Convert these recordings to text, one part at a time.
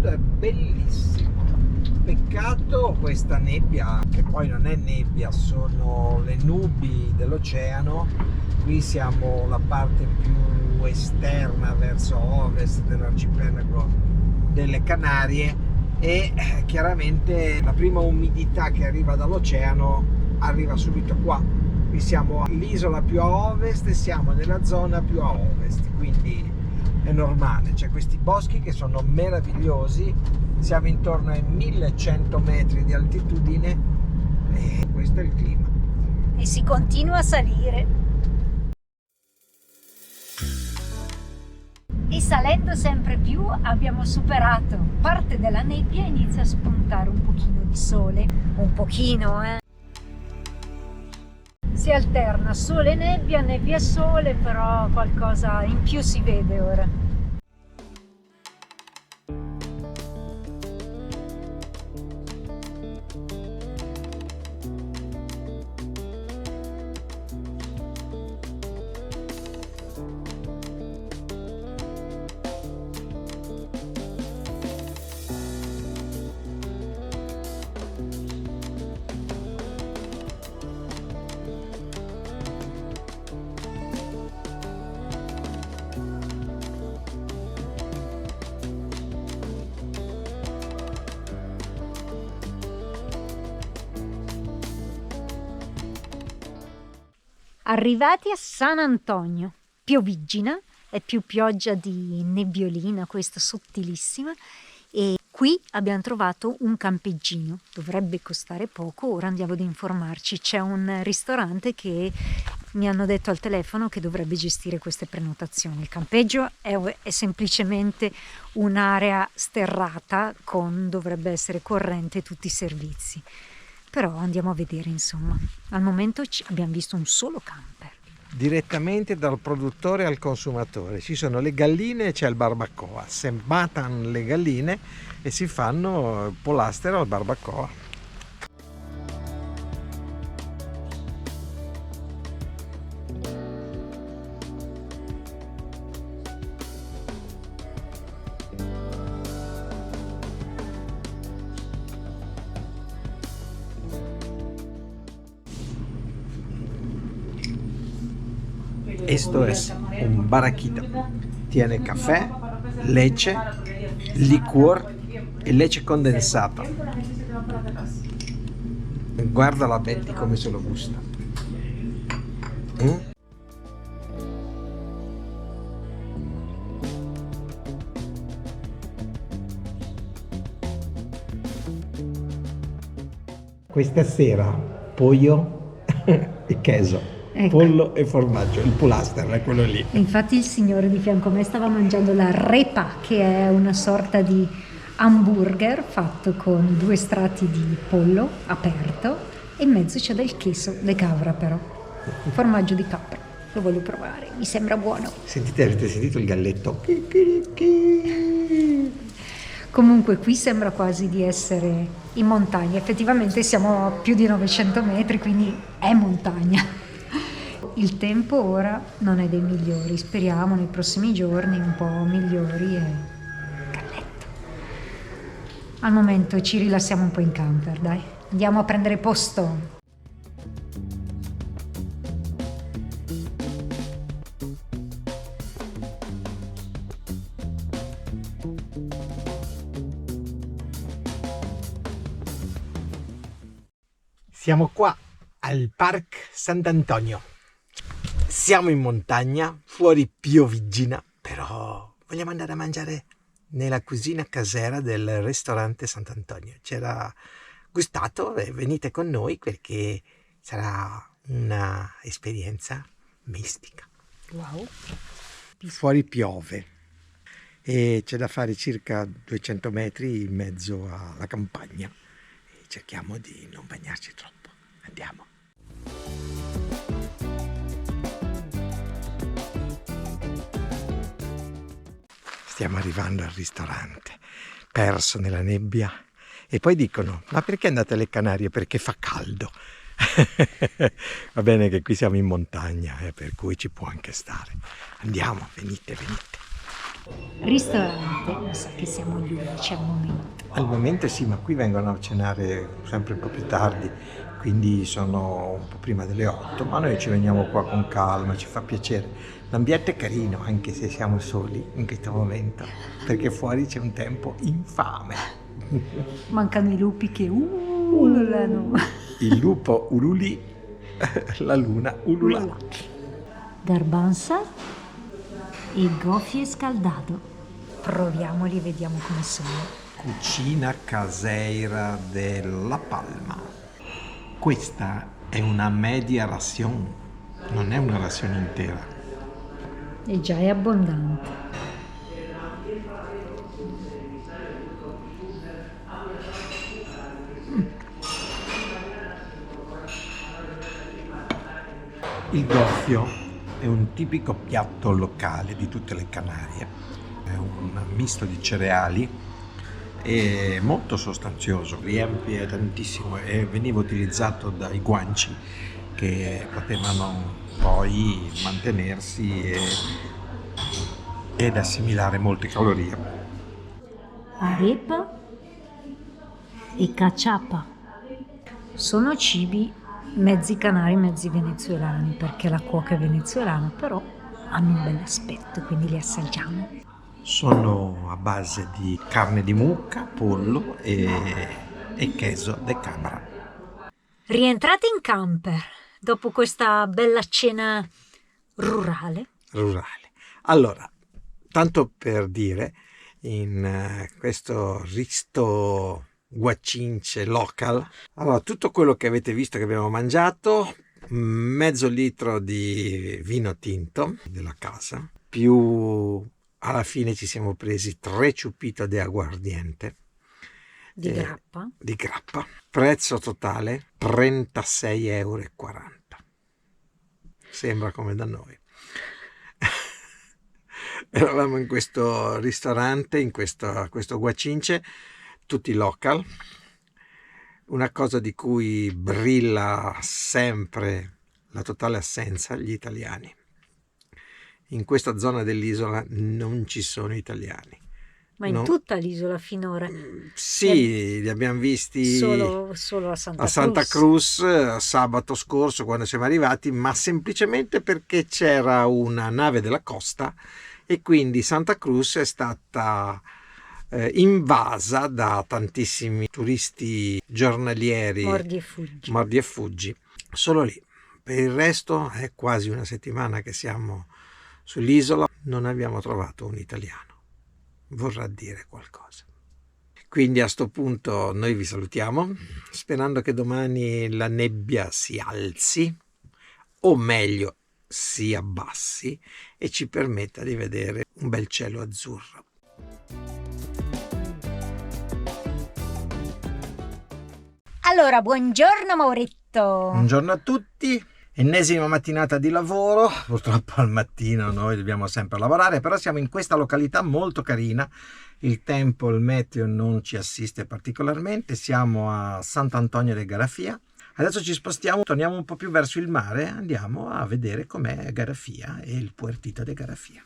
posto è bellissimo. Peccato questa nebbia, che poi non è nebbia, sono le nubi dell'oceano. Qui siamo la parte più esterna verso ovest dell'arcipelago delle Canarie e chiaramente la prima umidità che arriva dall'oceano arriva subito qua. Qui siamo all'isola più a ovest e siamo nella zona più a ovest, quindi è normale. C'è questi boschi che sono meravigliosi, siamo intorno ai 1100 metri di altitudine e questo è il clima. E si continua a salire. E salendo sempre più abbiamo superato parte della nebbia e inizia a spuntare un pochino di sole. Un pochino, Si alterna sole e nebbia, nebbia e sole, però qualcosa in più si vede ora. Arrivati a San Antonio, pioviggina, è più pioggia di nebbiolina, questa sottilissima, e qui abbiamo trovato un campeggino, dovrebbe costare poco, ora andiamo ad informarci. C'è un ristorante che mi hanno detto al telefono che dovrebbe gestire queste prenotazioni. Il campeggio è semplicemente un'area sterrata dovrebbe essere corrente tutti i servizi. Però andiamo a vedere, insomma. Al momento abbiamo visto un solo camper. Direttamente dal produttore al consumatore. Ci sono le galline e c'è il barbacoa. Si matano le galline e si fanno il polastero al barbacoa. Esto es un barraquito. Tiene café, leche, licor e leche condensata. Guarda la Betty come se lo gusta. Questa sera pollo e queso. Ecco. Pollo e formaggio, il pulaster è quello lì. Infatti il signore di fianco a me stava mangiando la repa, che è una sorta di hamburger fatto con 2 strati di pollo aperto e in mezzo c'è del queso de cabra, però formaggio di capra. Lo voglio provare, mi sembra buono. Sentite, avete sentito il galletto? Comunque qui sembra quasi di essere in montagna, effettivamente siamo a più di 900 metri, quindi è montagna. Il tempo ora non è dei migliori, speriamo nei prossimi giorni un po' migliori e galletto. Al momento ci rilassiamo un po' in camper, dai. Andiamo a prendere posto. Siamo qua al Parc Sant'Antonio. Siamo in montagna, fuori pioviggina, però vogliamo andare a mangiare nella cucina casera del ristorante Sant'Antonio. C'era gustato e venite con noi perché sarà una esperienza mistica. Wow. Fuori piove e c'è da fare circa 200 metri in mezzo alla campagna e cerchiamo di non bagnarci troppo. Andiamo. Stiamo arrivando al ristorante, perso nella nebbia, e poi dicono: ma perché andate alle Canarie? Perché fa caldo. Va bene che qui siamo in montagna, per cui ci può anche stare. Andiamo, venite. Ristorante, mi sa che siamo gli unici al momento. Al momento sì, ma qui vengono a cenare sempre un po' più tardi, quindi sono un po' prima delle 8, ma noi ci veniamo qua con calma, ci fa piacere. L'ambiente è carino, anche se siamo soli in questo momento, perché fuori c'è un tempo infame. Mancano i lupi che ululano. Il lupo ululì, la luna ululà. Garbanza e gofie scaldado. Proviamoli e vediamo come sono. Cucina caseira della Palma. Questa è una media ration, non è una razione intera. E già è abbondante. Il goffio è un tipico piatto locale di tutte le Canarie, è un misto di cereali e molto sostanzioso, riempie tantissimo e veniva utilizzato dai guanci che potevano poi mantenersi ed assimilare molte calorie. Arepa e cachapa. Sono cibi mezzi canari, mezzi venezuelani, perché la cuoca è venezuelana, però hanno un bel aspetto, quindi li assaggiamo. Sono a base di carne di mucca, pollo e queso de cabra. Rientrate in camper dopo questa bella cena rurale. Allora, tanto per dire, in questo Risto Guacince local, allora tutto quello che avete visto che abbiamo mangiato, mezzo litro di vino tinto della casa, più alla fine ci siamo presi 3 ciuppito di aguardiente Di grappa. prezzo totale 36,40 €. Sembra come da noi. Eravamo in questo ristorante, in questo Guacince, tutti local, una cosa di cui brilla sempre la totale assenza, gli italiani. In questa zona dell'isola non ci sono italiani. Ma in tutta l'isola finora? Sì, li abbiamo visti solo a Santa Cruz sabato scorso quando siamo arrivati, ma semplicemente perché c'era una nave della costa e quindi Santa Cruz è stata invasa da tantissimi turisti giornalieri, mordi e fuggi, solo lì. Per il resto è quasi una settimana che siamo sull'isola, non abbiamo trovato un italiano, vorrà dire qualcosa. Quindi a sto punto noi vi salutiamo, sperando che domani la nebbia si alzi, o meglio si abbassi, e ci permetta di vedere un bel cielo azzurro. Allora, buongiorno Mauretto. Buongiorno a tutti, ennesima mattinata di lavoro, purtroppo al mattino noi dobbiamo sempre lavorare, però siamo in questa località molto carina, il tempo, il meteo non ci assiste particolarmente, siamo a Sant'Antonio de Garafia. Adesso ci spostiamo, torniamo un po' più verso il mare, andiamo a vedere com'è Garafia e il Puertito de Garafia.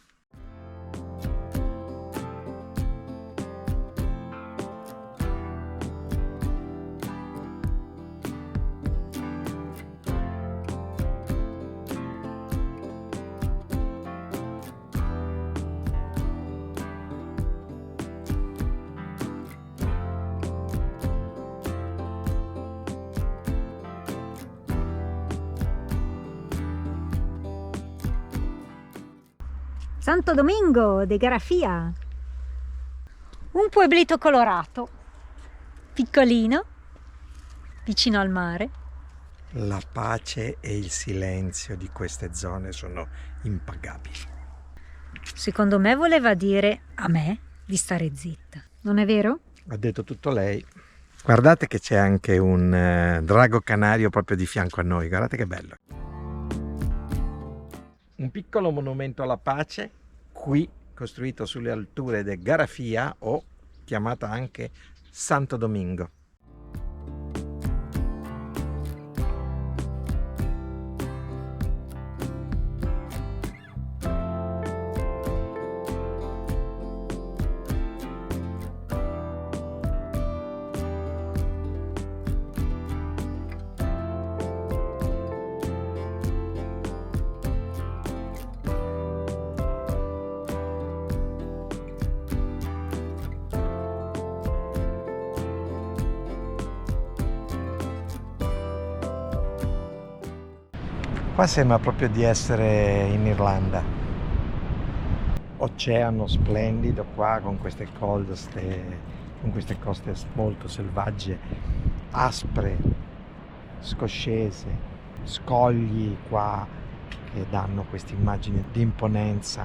Santo Domingo de Garafia, un pueblito colorato, piccolino, vicino al mare. La pace e il silenzio di queste zone sono impagabili. Secondo me voleva dire a me di stare zitta, non è vero? Ha detto tutto lei. Guardate che c'è anche un drago canario proprio di fianco a noi, guardate che bello. Un piccolo monumento alla pace, qui costruito sulle alture di Garafia, o chiamata anche Santo Domingo. Qua sembra proprio di essere in Irlanda. Oceano splendido qua con queste coste molto selvagge, aspre, scoscese, scogli qua che danno questa immagine di imponenza.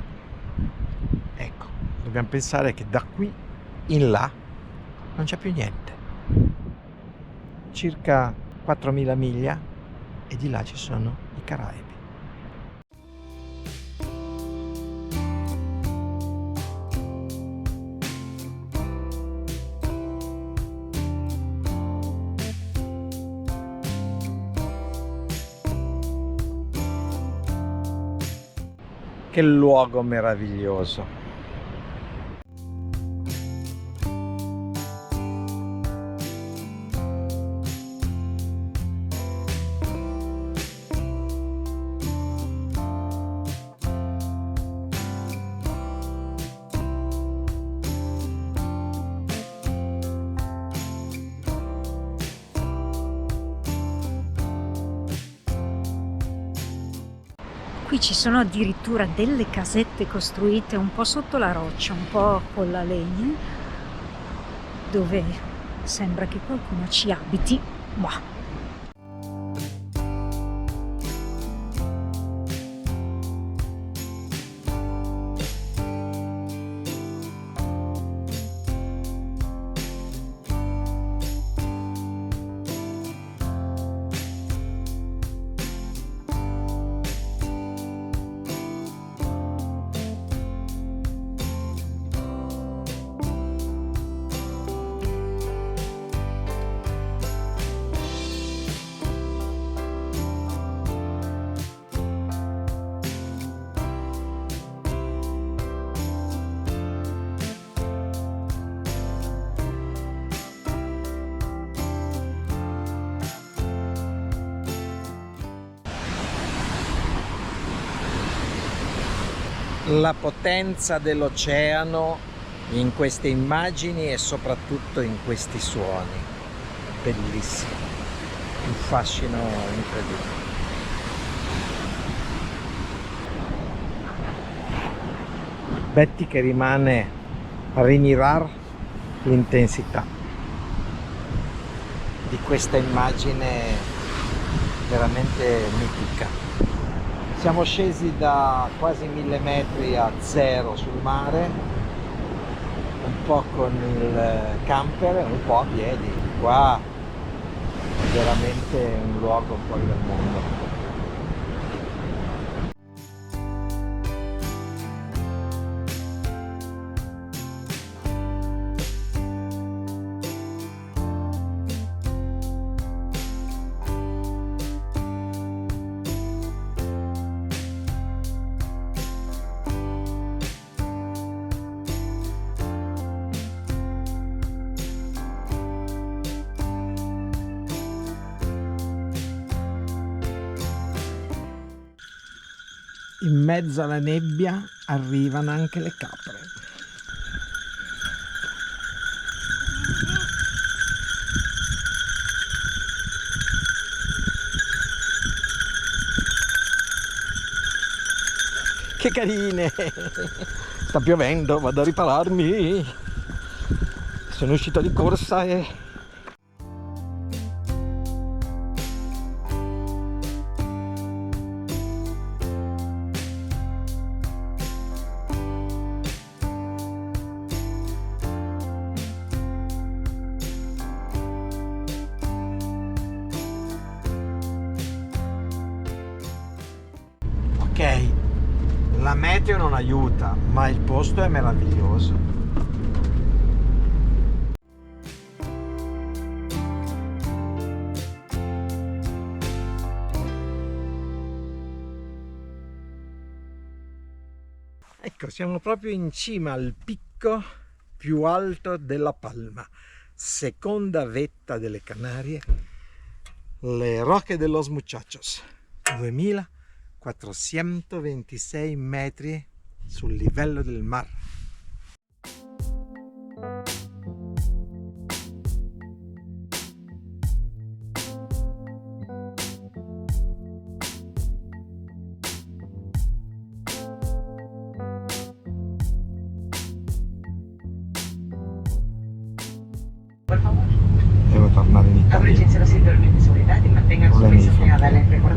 Ecco, dobbiamo pensare che da qui in là non c'è più niente. Circa 4.000 miglia e di là ci sono i Caraibi. Che luogo meraviglioso! Qui ci sono addirittura delle casette costruite un po' sotto la roccia, un po' con la legna, dove sembra che qualcuno ci abiti. Bah. La potenza dell'oceano in queste immagini e soprattutto in questi suoni. Bellissimo, un fascino incredibile. Betty che rimane a rimirar l'intensità di questa immagine veramente mitica. Siamo scesi da quasi 1000 metri a zero sul mare, un po' con il camper e un po' a piedi. Qua è veramente un luogo fuori dal mondo. In mezzo alla nebbia arrivano anche le capre. Che carine! Sta piovendo, vado a ripararmi. Sono uscito di corsa e... Ok, la meteo non aiuta, ma il posto è meraviglioso. Ecco, siamo proprio in cima al picco più alto della Palma, seconda vetta delle Canarie, le Roque de los Muchachos, 2426 metri sul livello del mare. Devo tornare in Italia. Abróchense los cinturones de seguridad y mantengan su Problemi di mesa pegada al frontiera. refrigerador.